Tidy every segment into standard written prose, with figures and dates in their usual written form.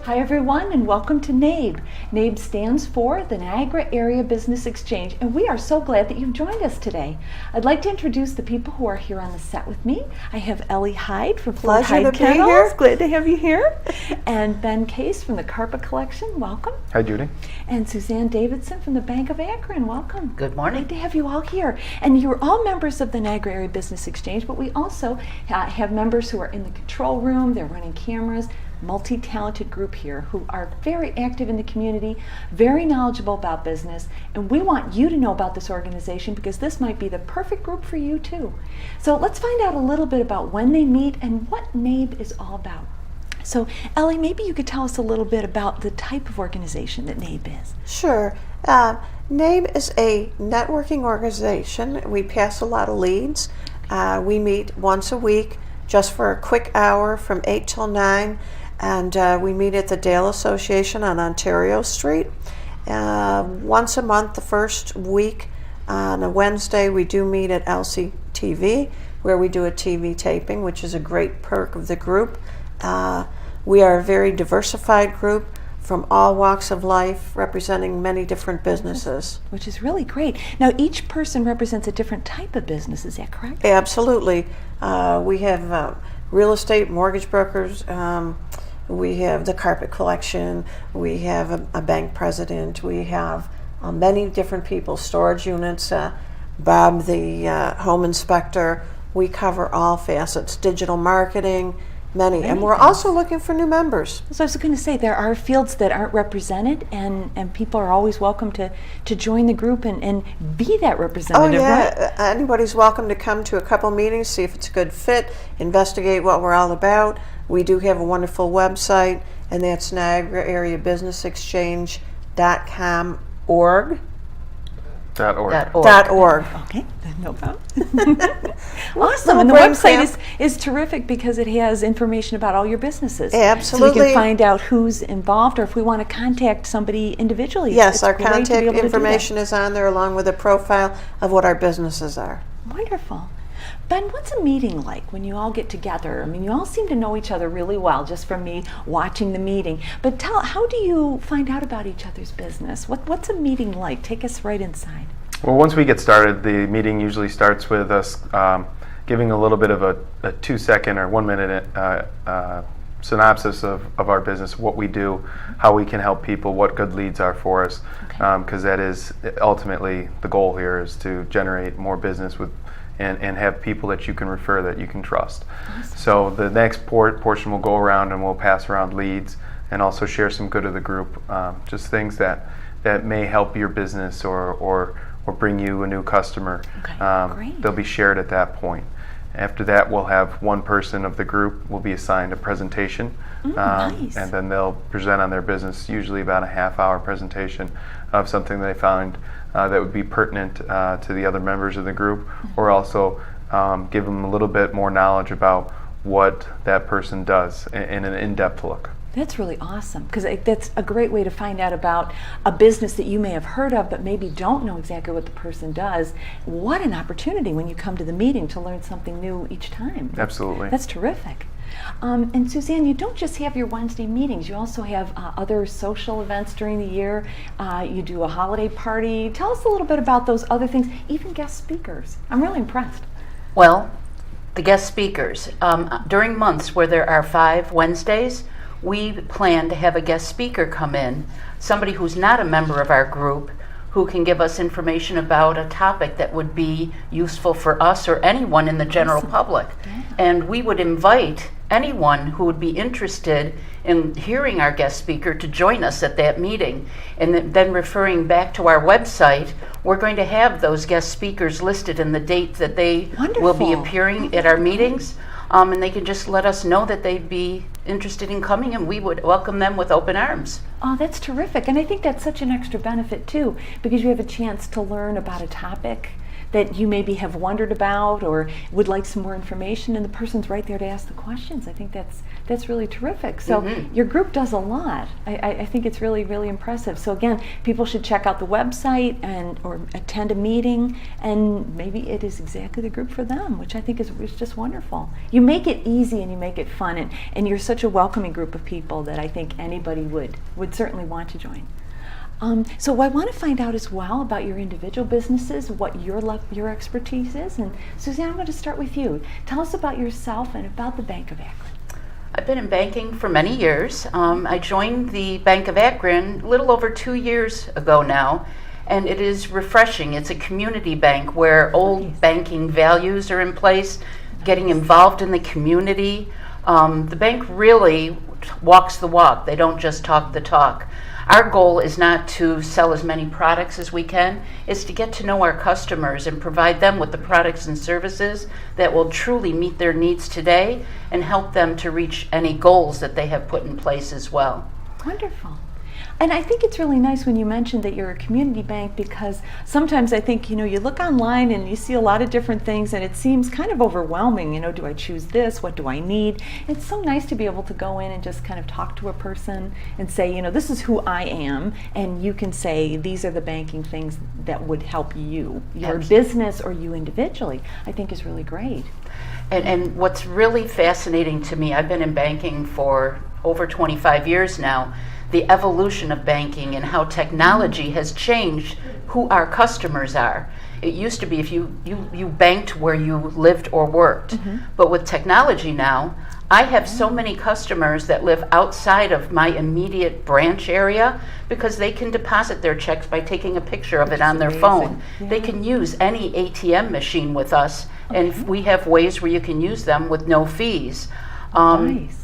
Hi everyone, and welcome to NABE. NABE stands for the Niagara Area Business Exchange, and we are so glad that you've joined us today. I'd like to introduce the people who are here on the set with me. I have Elly Hyde from Hyde, Kennels. Glad to have you here. And Ben Case from the Carpet Collection. Welcome. Hi, Judy. And Suzanne Davidson from the Bank of Akron. Welcome. Good morning. Glad to have you all here. And you're all members of the Niagara Area Business Exchange, but we also have members who are in the control room. They're running cameras. Multi-talented group here who are very active in the community, very knowledgeable about business, and we want you to know about this organization because this might be the perfect group for you too. So let's find out a little bit about when they meet and what NABE is all about. So Elly, maybe you could tell us a little bit about the type of organization that NABE is. Sure. NABE is a networking organization. We pass a lot of leads. We meet once a week just for a quick hour from 8 till 9. And we meet at the Dale Association on Ontario Street. Once a month, the first week, on a Wednesday, we do meet at LCTV, where we do a TV taping, which is a great perk of the group. We are a very diversified group from all walks of life, representing many different businesses. Which is really great. Now, each person represents a different type of business, is that correct? Absolutely. We have real estate, mortgage brokers, we have the Carpet Collection, we have a bank president, we have many different people, storage units, Bob the home inspector. We cover all facets, digital marketing, many and we're also looking for new members. So I was going to say, there are fields that aren't represented, and people are always welcome to join the group and be that representative. Oh yeah, right? Anybody's welcome to come to a couple meetings, see if it's a good fit, investigate what we're all about. We do have a wonderful website, and that's NiagaraAreaBusinessExchange.com .org. .org. Okay, no problem. Awesome, and the website is terrific because it has information about all your businesses. Absolutely. So we can find out who's involved, or if we want to contact somebody individually. Yes, our contact information is on there along with a profile of what our businesses are. Wonderful. Ben, what's a meeting like when you all get together? I mean, you all seem to know each other really well just from me watching the meeting. But how do you find out about each other's business? What's a meeting like? Take us right inside. Well, once we get started, the meeting usually starts with us giving a little bit of a 2-second or 1 minute synopsis of our business, what we do, how we can help people, what good leads are for us, because that is ultimately the goal here, is to generate more business with and have people that you can refer, that you can trust. Awesome. So the next portion will go around and we'll pass around leads and also share some good of the group, just things that may help your business or bring you a new customer. Great. They'll be shared at that point. After that, we'll have one person of the group will be assigned a presentation, nice. And then they'll present on their business, usually about a half-hour presentation of something they found that would be pertinent to the other members of the group, or also give them a little bit more knowledge about what that person does in an in-depth look. That's really awesome, because that's a great way to find out about a business that you may have heard of but maybe don't know exactly what the person does. What an opportunity when you come to the meeting to learn something new each time. Absolutely. That's terrific. And Suzanne, you don't just have your Wednesday meetings, you also have other social events during the year. You do a holiday party. Tell us a little bit about those other things, even guest speakers. I'm really impressed. Well, the guest speakers, during months where there are 5 Wednesdays, we plan to have a guest speaker come in, somebody who's not a member of our group, who can give us information about a topic that would be useful for us or anyone in the general public. Yeah. And we would invite anyone who would be interested in hearing our guest speaker to join us at that meeting. And then referring back to our website, we're going to have those guest speakers listed and the date that they will be Wonderful. appearing at our meetings. And they can just let us know that they'd be interested in coming, and we would welcome them with open arms. Oh, that's terrific. And I think that's such an extra benefit too, because you have a chance to learn about a topic that you maybe have wondered about or would like some more information, and the person's right there to ask the questions. I think that's really terrific. So your group does a lot. I think it's really, really impressive. So again, people should check out the website or attend a meeting, and maybe it is exactly the group for them, which I think is just wonderful. You make it easy and you make it fun, and you're such a welcoming group of people that I think anybody would certainly want to join. So I want to find out as well about your individual businesses, what your expertise is. And Suzanne, I'm going to start with you. Tell us about yourself and about the Bank of Akron. I've been in banking for many years. I joined the Bank of Akron a little over 2 years ago now, and it is refreshing. It's a community bank where old banking values are in place, getting involved in the community. The bank really walks the walk. They don't just talk the talk. Our goal is not to sell as many products as we can, it's to get to know our customers and provide them with the products and services that will truly meet their needs today and help them to reach any goals that they have put in place as well. Wonderful. And I think it's really nice when you mentioned that you're a community bank, because sometimes I think, you look online and you see a lot of different things and it seems kind of overwhelming. Do I choose this? What do I need? It's so nice to be able to go in and just kind of talk to a person and say, this is who I am, and you can say these are the banking things that would help you, your business or you individually. I think is really great. And what's really fascinating to me, I've been in banking for over 25 years now, the evolution of banking and how technology has changed who our customers are. It used to be if you banked where you lived or worked. But with technology now, I have so many customers that live outside of my immediate branch area because they can deposit their checks by taking a picture of it on their phone. Yeah. They can use any ATM machine with us, and we have ways where you can use them with no fees. Nice.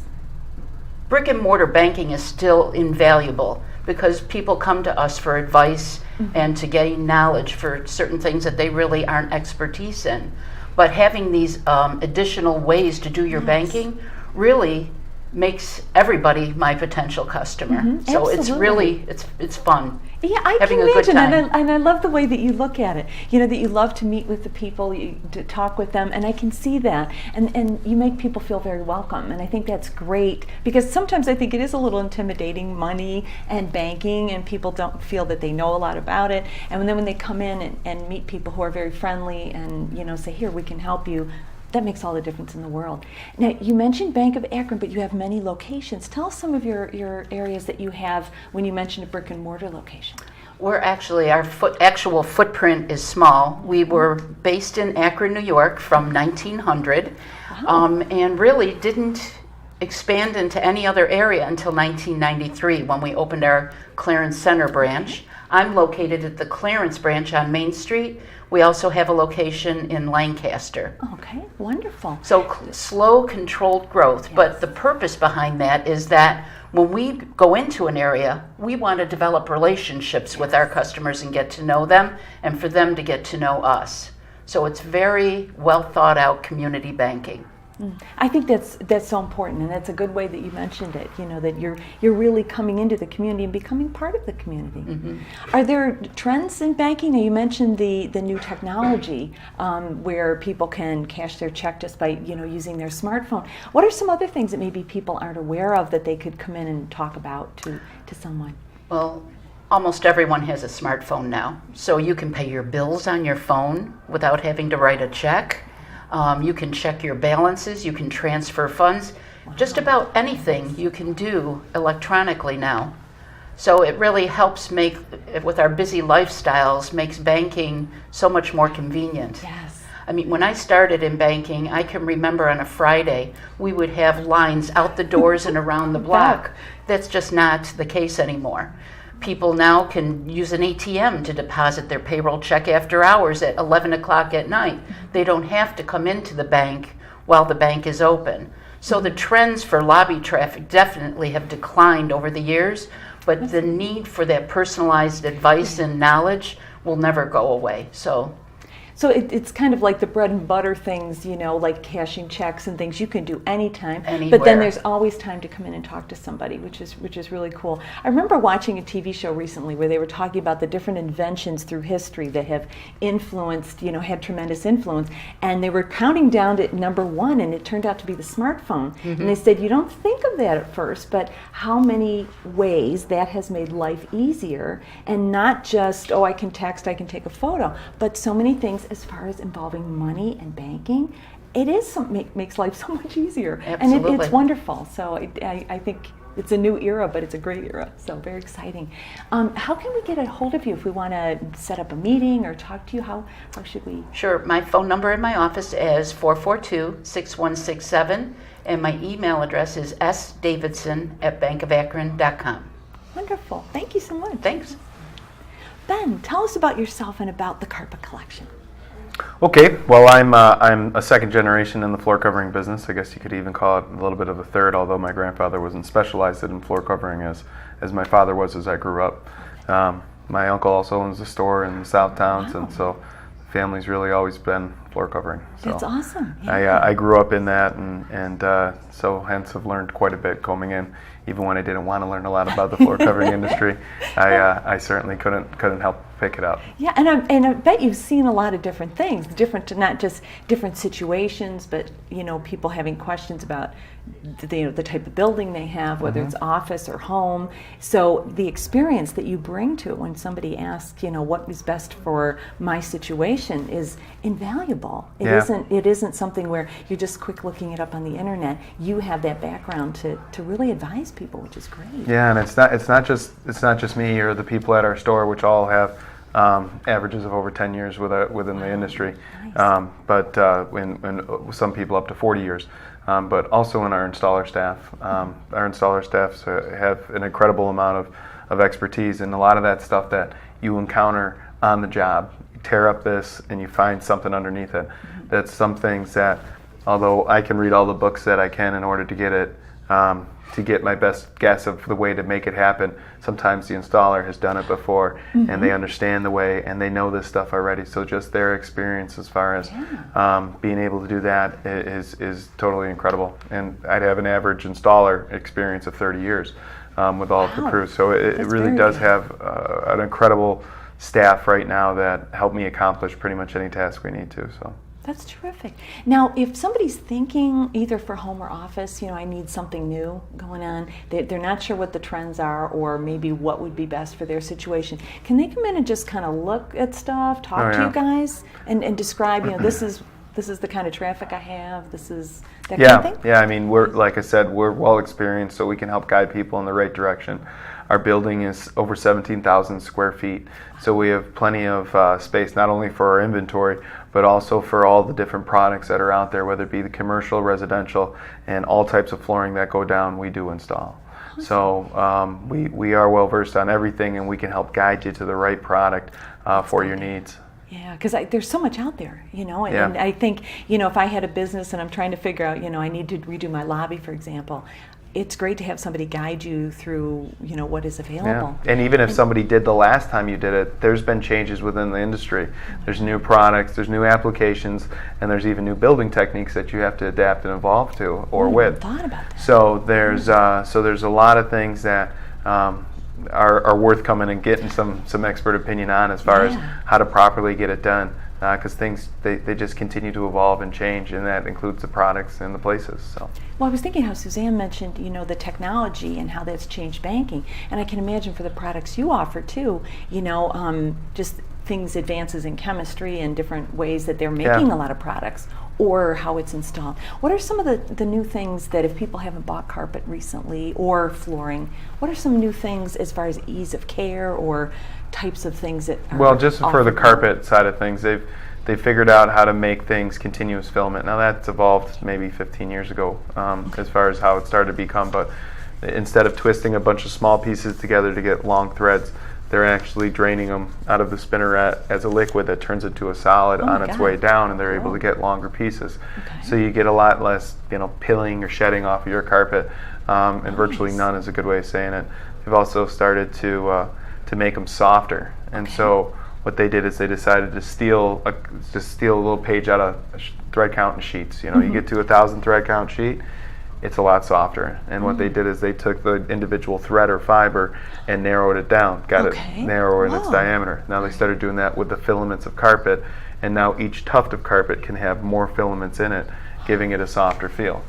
Brick and mortar banking is still invaluable because people come to us for advice and to gain knowledge for certain things that they really aren't expertise in. But having these additional ways to do your banking really makes everybody my potential customer. So it's really, it's fun. Yeah, I having can a good imagine, time. and I love the way that you look at it. That you love to meet with the people, to talk with them, and I can see that. And you make people feel very welcome, and I think that's great, because sometimes I think it is a little intimidating, money and banking, and people don't feel that they know a lot about it. And then when they come in and meet people who are very friendly and say, here, we can help you, that makes all the difference in the world. Now, you mentioned Bank of Akron, but you have many locations. Tell us some of your areas that you have when you mentioned a brick and mortar location. We're actually, our actual footprint is small. We were based in Akron, New York from 1900, and really didn't expand into any other area until 1993 when we opened our Clarence Center branch. I'm located at the Clarence branch on Main Street. We also have a location in Lancaster. Okay, wonderful. So slow, controlled growth. But the purpose behind that is that when we go into an area, we want to develop relationships with our customers and get to know them, and for them to get to know us. So it's very well thought out community banking. I think that's so important, and that's a good way that you mentioned it. That you're really coming into the community and becoming part of the community. Are there trends in banking? Now, you mentioned the new technology where people can cash their check just by using their smartphone. What are some other things that maybe people aren't aware of that they could come in and talk about to someone? Well, almost everyone has a smartphone now, so you can pay your bills on your phone without having to write a check. You can check your balances, you can transfer funds, just about anything you can do electronically now. So it really helps make, with our busy lifestyles, makes banking so much more convenient. Yes. I mean, when I started in banking, I can remember on a Friday, we would have lines out the doors and around the block. That's just not the case anymore. People now can use an ATM to deposit their payroll check after hours at 11 o'clock at night. They don't have to come into the bank while the bank is open. So the trends for lobby traffic definitely have declined over the years, but the need for that personalized advice and knowledge will never go away. So it's kind of like the bread and butter things, like cashing checks and things you can do anytime. Anywhere. But then there's always time to come in and talk to somebody, which is really cool. I remember watching a TV show recently where they were talking about the different inventions through history that have influenced, had tremendous influence. And they were counting down to number one, and it turned out to be the smartphone. And they said, you don't think of that at first, but how many ways that has made life easier, and not just, I can text, I can take a photo, but so many things as far as involving money and banking. It is makes life so much easier. Absolutely. And it's wonderful. So I think it's a new era, but it's a great era. So very exciting. How can we get a hold of you if we want to set up a meeting or talk to you? How should we? Sure. My phone number in my office is 442-6167, and my email address is sdavidson@bankofakron.com. Wonderful. Thank you so much. Thanks. Ben, tell us about yourself and about the carpet collection. Okay, well, I'm a second generation in the floor covering business. I guess you could even call it a little bit of a third, although my grandfather wasn't specialized in floor covering as my father was as I grew up. My uncle also owns a store in South Towns, and so the family's really always been floor covering. So That's awesome. Yeah. I grew up in that, and so hence have learned quite a bit coming in. Even when I didn't want to learn a lot about the floor covering industry, I certainly couldn't help pick it up. Yeah, and I bet you've seen a lot of different things, not just different situations, but people having questions about the type of building they have, whether it's office or home. So the experience that you bring to it when somebody asks, what is best for my situation is invaluable. It isn't something where you're just quick looking it up on the internet. You have that background to really advise people, which is great. Yeah, and it's not just me or the people at our store, which all have averages of over 10 years within the industry, Nice. but when some people up to 40 years. But also in our installer staff. Our installer staffs have an incredible amount of expertise, and a lot of that stuff that you encounter on the job. You tear up this and you find something underneath it. That's some things that, although I can read all the books that I can in order to get it, to get my best guess of the way to make it happen, sometimes the installer has done it before, and they understand the way, and they know this stuff already. So just their experience as far as being able to do that is totally incredible. And I'd have an average installer experience of 30 years with all of the crews. So it really does have an incredible staff right now that help me accomplish pretty much any task we need to. So. That's terrific. Now, if somebody's thinking either for home or office, I need something new going on, they're not sure what the trends are or maybe what would be best for their situation, can they come in and just kind of look at stuff, talk to you guys, and describe, this is the kind of traffic I have, this is that kind of thing? Yeah, I mean, like I said, we're well experienced, so we can help guide people in the right direction. Our building is over 17,000 square feet, so we have plenty of space not only for our inventory, but also for all the different products that are out there, whether it be the commercial, residential, and all types of flooring that go down, we do install. So we are well versed on everything, and we can help guide you to the right product for your needs. Yeah, because there's so much out there, and I think, if I had a business and I'm trying to figure out, I need to redo my lobby, for example, it's great to have somebody guide you through, what is available. Yeah. And even if somebody did the last time you did it, there's been changes within the industry. There's new products, there's new applications, and there's even new building techniques that you have to adapt and evolve to or with. I thought about that. So there's a lot of things that are worth coming and getting some expert opinion on as far as how to properly get it done. Because things, they just continue to evolve and change, and that includes the products and the places. So. Well, I was thinking how Suzanne mentioned, the technology and how that's changed banking, and I can imagine for the products you offer too, just advances in chemistry and different ways that they're making a lot of products, or how it's installed. What are some of the new things that if people haven't bought carpet recently or flooring, what are some new things as far as ease of care or types of things that are Well, just for the offered? carpet side of things, they figured out how to make things continuous filament. Now that's evolved maybe 15 years ago as far as how it started to become, but instead of twisting a bunch of small pieces together to get long threads, they're actually draining them out of the spinneret as a liquid that turns into a solid on its way down, and they're able to get longer pieces. So you get a lot less, pilling or shedding off of your carpet, and virtually none is a good way of saying it. They've also started to make them softer, and so what they did is they decided to steal a little page out of thread counting sheets. You get to 1,000 thread count sheet, it's a lot softer. And what they did is they took the individual thread or fiber and narrowed it down, got it narrower in its diameter. Now they started doing that with the filaments of carpet, and now each tuft of carpet can have more filaments in it, giving it a softer feel.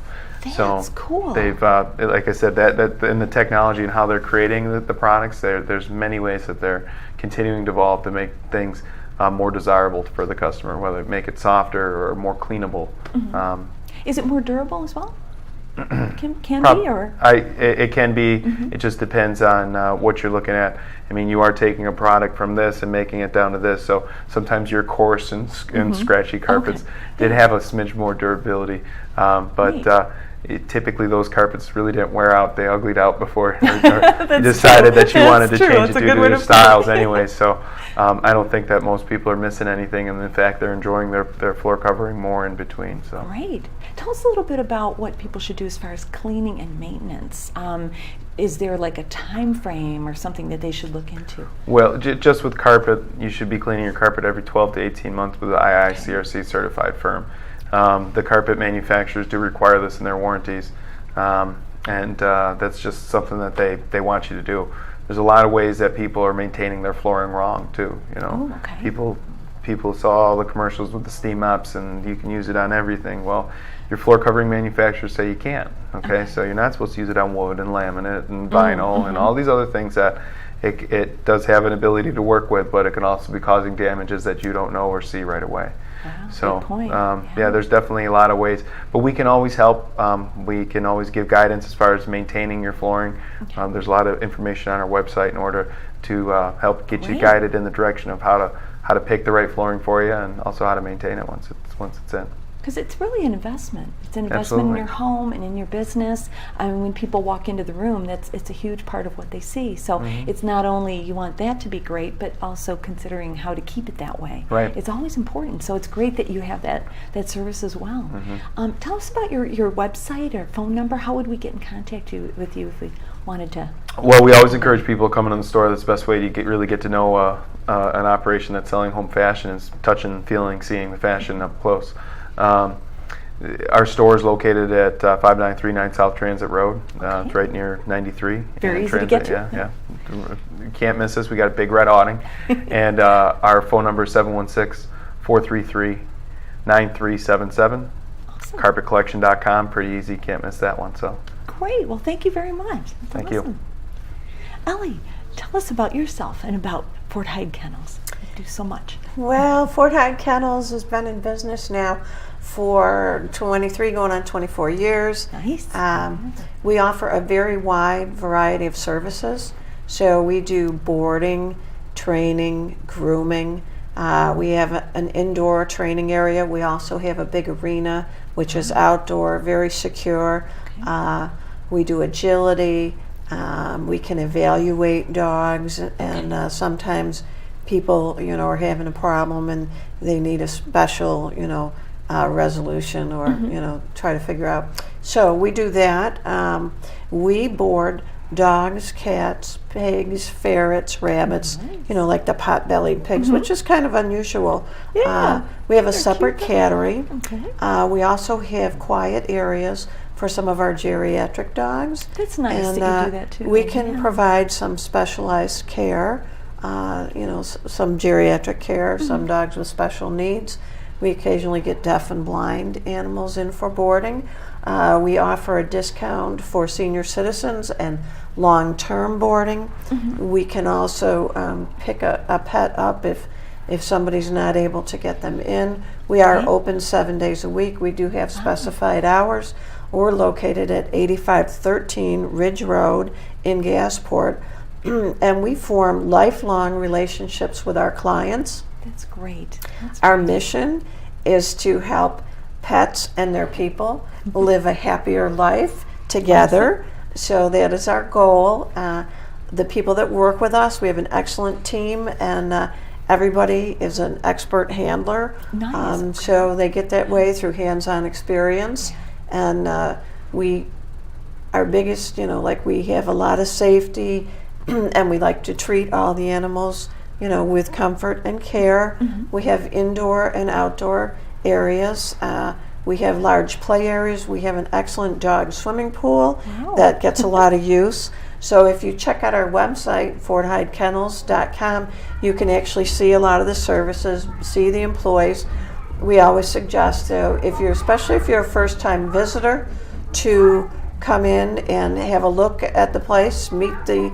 That's cool. They've, like I said, that in the technology and how they're creating the products, there's many ways that they're continuing to evolve to make things more desirable for the customer, whether make it softer or more cleanable. Is it more durable as well? Can be, or it can be. It just depends on what you're looking at. I mean, you are taking a product from this and making it down to this. So sometimes your coarse and scratchy carpets did have a smidge more durability, but typically those carpets really didn't wear out. They uglied out before you decided that you wanted to change it due to their styles anyway. So I don't think that most people are missing anything, and in fact they're enjoying their floor covering more in between. So great. Tell us a little bit about what people should do as far as cleaning and maintenance. Is there like a time frame or something that they should look into? Well, just with carpet, you should be cleaning your carpet every 12 to 18 months with an IICRC certified firm. The carpet manufacturers do require this in their warranties, and that's just something that they want you to do. There's a lot of ways that people are maintaining their flooring wrong too. People saw all the commercials with the steam mops and you can use it on everything. Well, your floor covering manufacturers say you can't. So you're not supposed to use it on wood and laminate and vinyl and all these other things that it does have an ability to work with, but it can also be causing damages that you don't know or see right away. Wow, so good point. There's definitely a lot of ways, but we can always help. We can always give guidance as far as maintaining your flooring. There's a lot of information on our website in order to help get you guided in the direction of how to pick the right flooring for you, and also how to maintain it once it's in. Because it's really an investment. It's an investment in your home and in your business. I mean, when people walk into the room, it's a huge part of what they see. So it's not only you want that to be great, but also considering how to keep it that way. Right. It's always important. So it's great that you have that service as well. Tell us about your website or phone number. How would we get in contact with you if we wanted to? Well, we always encourage people coming in the store. That's the best way to really get to know an operation that's selling home fashion, is touching, feeling, seeing the fashion up close. Our store is located at 5939 South Transit Road. It's right near 93. Very easy to get to. Yeah. You can't miss us. We got a big red awning. And our phone number is 716-433-9377. Awesome. Carpetcollection.com. Pretty easy. Can't miss that one. So great. Well, thank you very much. That's Thank awesome. you. Elly, tell us about yourself and about Fort Hyde Kennels. You do so much. Well, Fort Hyde Kennels has been in business now for 23 going on 24 years. Nice. We offer a very wide variety of services. So we do boarding, training, grooming. We have an indoor training area. We also have a big arena, which is outdoor, very secure. We do agility. We can evaluate dogs, and sometimes people, are having a problem and they need a special, resolution or, try to figure out. So we do that. We board dogs, cats, pigs, ferrets, rabbits, like the pot-bellied pigs, which is kind of unusual. Yeah. We have a separate cattery. Okay. We also have quiet areas for some of our geriatric dogs. That's nice that you do that too. We can provide some specialized care, some geriatric care, some dogs with special needs. We occasionally get deaf and blind animals in for boarding. We offer a discount for senior citizens and long-term boarding. We can also pick a pet up if somebody's not able to get them in. We are open 7 days a week. We do have specified hours. We're located at 8513 Ridge Road in Gasport, and we form lifelong relationships with our clients. That's great. Our mission is to help pets and their people live a happier life together. So that is our goal. the people that work with us, we have an excellent team, and everybody is an expert handler. Nice. So they get that way through hands-on experience. And our biggest, like we have a lot of safety, and we like to treat all the animals, with comfort and care. We have indoor and outdoor areas. We have large play areas. We have an excellent dog swimming pool that gets a lot of use. So if you check out our website, forthydekennels.com, you can actually see a lot of the services, see the employees. We always suggest, though, especially if you're a first-time visitor, to come in and have a look at the place, meet the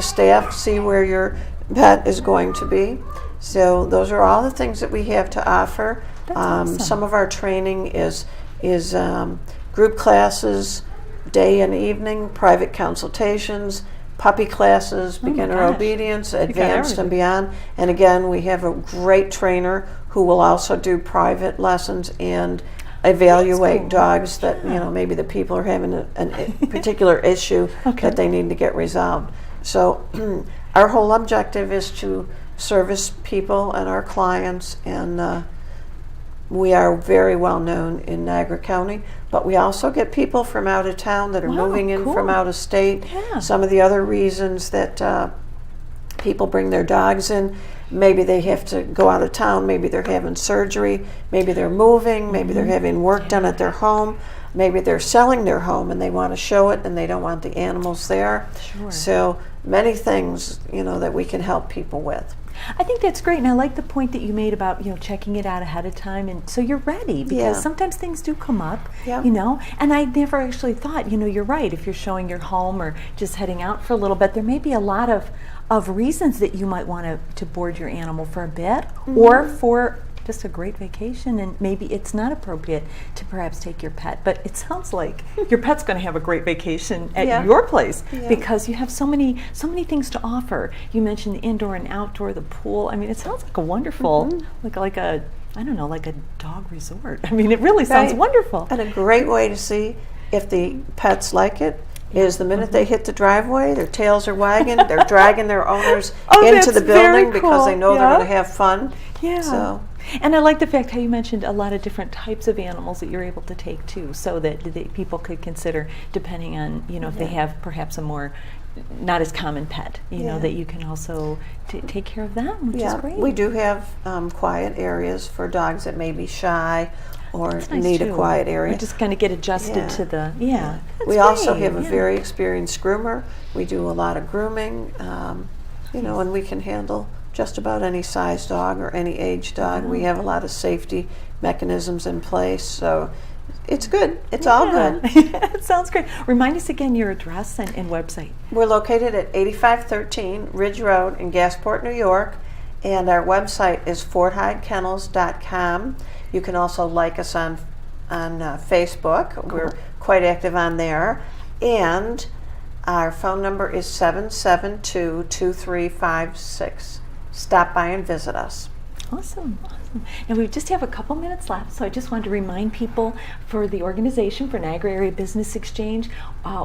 staff, see where your pet is going to be. So those are all the things that we have to offer. That's awesome. Some of our training is group classes, day and evening, private consultations, puppy classes, beginner gosh. obedience, You got advanced and everything. beyond. And again, we have a great trainer who will also do private lessons and evaluate cool. dogs that maybe the people are having a particular issue Okay. that they need to get resolved. So our whole objective is to service people and our clients, and we are very well known in Niagara County, but we also get people from out of town that are Wow, moving in cool. from out of state. Yeah. Some of the other reasons that people bring their dogs in, maybe they have to go out of town, maybe they're having surgery, maybe they're moving, maybe they're having work done at their home, maybe they're selling their home and they want to show it and they don't want the animals there. Sure. So many things, that we can help people with. I think that's great, and I like the point that you made about checking it out ahead of time, and so you're ready, because Yeah. sometimes things do come up, Yeah. And I never actually thought, you're right. If you're showing your home or just heading out for a little bit, there may be a lot of reasons that you might want to board your animal for a bit, or for just a great vacation, and maybe it's not appropriate to perhaps take your pet, but it sounds like your pet's going to have a great vacation at Yeah. your place, Yeah. because you have so many things to offer. You mentioned the indoor and outdoor, the pool. I mean, it sounds like a wonderful, like a dog resort. I mean, it really sounds Right. wonderful. And a great way to see if the pets like it is the minute they hit the driveway, their tails are wagging, they're dragging their owners Oh, into the that's very building because they cool. know they're Yeah. going to have fun. Yeah. So, And I like the fact how you mentioned a lot of different types of animals that you're able to take too, so that people could consider, depending on if they have perhaps a more not as common pet, Yeah. that you can also take care of them, which is great. we do have quiet areas for dogs that may be shy or That's nice need too. a quiet area. Or just kind of get adjusted Yeah. to the That's We also great, have a yeah. very experienced groomer. We do a lot of grooming, and we can handle just about any size dog or any age dog. We have a lot of safety mechanisms in place, so it's good. It's all good. It sounds great. Remind us again your address and website. We're located at 8513 Ridge Road in Gasport, New York, and our website is forthydekennels.com. You can also like us on Facebook. Cool. We're quite active on there. And our phone number is 772-2356. Stop by and visit us. Awesome. And we just have a couple minutes left, so I just wanted to remind people for the organization, for Niagara Area Business Exchange,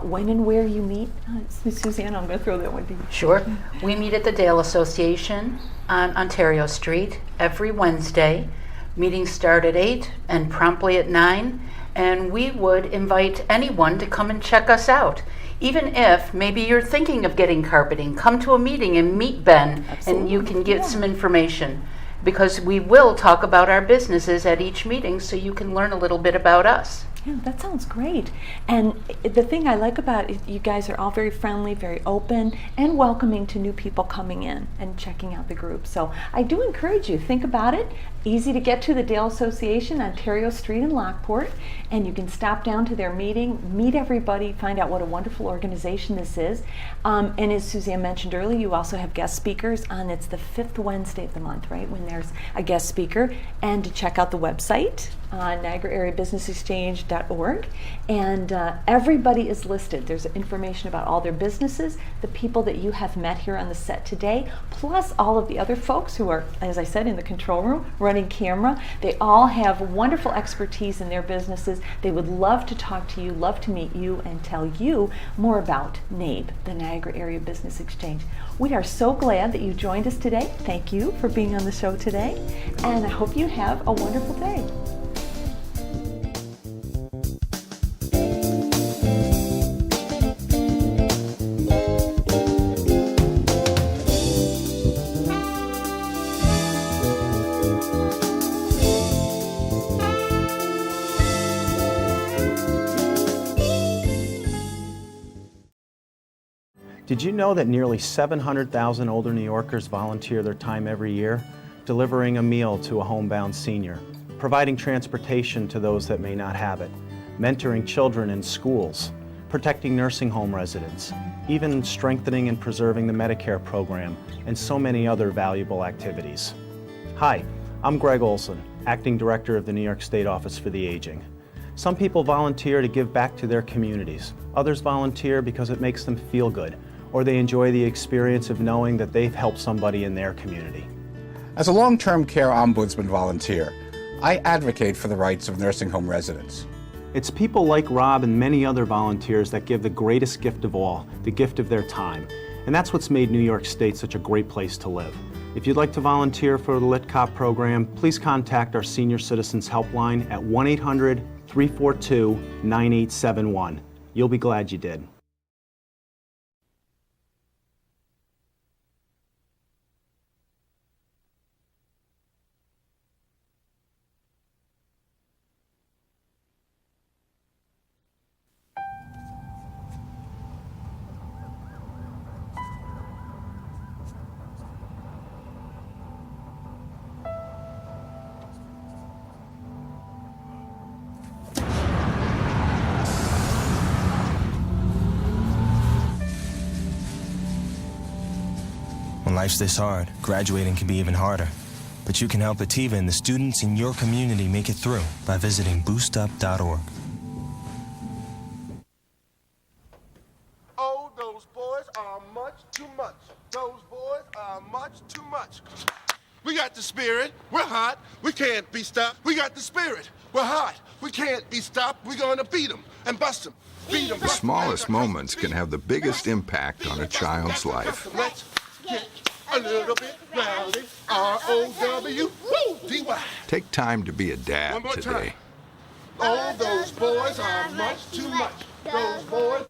when and where you meet. Suzanne, I'm going to throw that one to you. Sure. We meet at the Dale Association on Ontario Street every Wednesday. Meetings start at 8 and promptly at 9, and we would invite anyone to come and check us out. Even if maybe you're thinking of getting carpeting, come to a meeting and meet Ben, and you can get some information, because we will talk about our businesses at each meeting so you can learn a little bit about us. Yeah, that sounds great. And the thing I like about it, you guys are all very friendly, very open, and welcoming to new people coming in and checking out the group. So I do encourage you, think about it. Easy to get to, the Dale Association, Ontario Street in Lockport, and you can stop down to their meeting, meet everybody, find out what a wonderful organization this is. And as Suzanne mentioned earlier, you also have guest speakers on, it's the 5th Wednesday of the month, right, when there's a guest speaker. And to check out the website, NiagaraAreaBusinessExchange.org, and everybody is listed. There's information about all their businesses, the people that you have met here on the set today, plus all of the other folks who are, as I said, in the control room running running camera. They all have wonderful expertise in their businesses. They would love to talk to you, love to meet you, and tell you more about NABE, the Niagara Area Business Exchange. We are so glad that you joined us today. Thank you for being on the show today, and I hope you have a wonderful day. Did you know that nearly 700,000 older New Yorkers volunteer their time every year, delivering a meal to a homebound senior, providing transportation to those that may not have it, mentoring children in schools, protecting nursing home residents, even strengthening and preserving the Medicare program, and so many other valuable activities? Hi, I'm Greg Olson, Acting Director of the New York State Office for the Aging. Some people volunteer to give back to their communities. Others volunteer because it makes them feel good, or they enjoy the experience of knowing that they've helped somebody in their community. As a long-term care ombudsman volunteer, I advocate for the rights of nursing home residents. It's people like Rob and many other volunteers that give the greatest gift of all, the gift of their time. And that's what's made New York State such a great place to live. If you'd like to volunteer for the Lit Cop program, please contact our Senior Citizens Helpline at 1-800-342-9871. You'll be glad you did. When life's this hard, graduating can be even harder. But you can help Ativa and the students in your community make it through by visiting boostup.org. Oh, those boys are much too much. Those boys are much too much. We got the spirit. We're hot. We can't be stopped. We got the spirit. We're hot. We can't be stopped. We're going to beat them and bust them. Beat them. The smallest moments can have the biggest impact on a child's life. Let's get a little bit rowdy. R-O-W-D-Y. Take time to be a dad One more today. time. Oh, those boys are much too much. Those boys.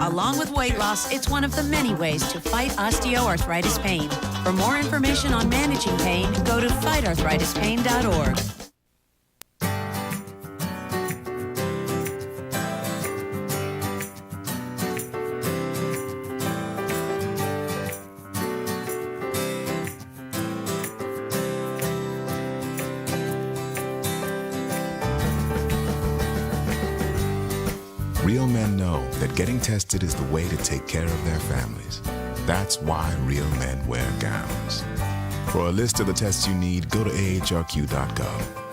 Along with weight loss, it's one of the many ways to fight osteoarthritis pain. For more information on managing pain, go to fightarthritispain.org. Real men know that getting tested is the way to take care of their families. That's why real men wear gowns. For a list of the tests you need, go to ahrq.gov.